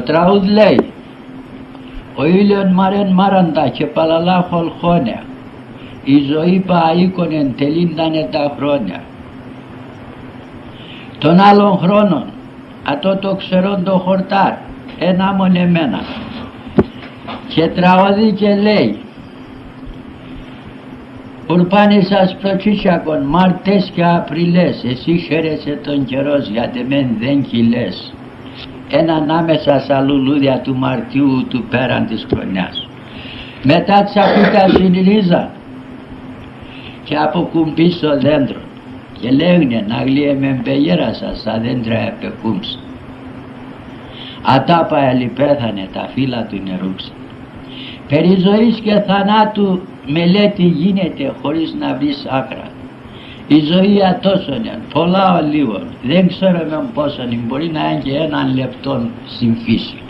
τραγούδι λέει: ο ήλιον μαρέν μάραντα και παλαλά χολχόνια, η ζωή παΐκονεν τελείντανε τα χρόνια. Των άλλων χρόνων ατό το ξερόν το χορτάρ ένα μονεμένα. Και τραγωδί και λέει: Ουρπάνησας προτσίτσακον Μάρτες και Απριλές, εσύ χαίρεσαι τον καιρός γιατί μεν δεν κυλές. Έναν άμεσα στα λουλούδια του Μαρτίου του πέραν της χρονιάς. Μετά τσακούτα συνειρίζαν και αποκουμπεί στο δέντρο και λέγουνε να γλύε μπεγέρασα στα δέντρα επεκούμψε. Ατάπα ελιπέθανε τα φύλλα του νερούξε. Περί ζωής και θανάτου μελέτη γίνεται χωρίς να βρεις άκρα. Η ζωή ατόσονεν, πολλά ο λίγων, δεν ξέρουμε πόσον, μπορεί να είναι και έναν λεπτόν στην φύση.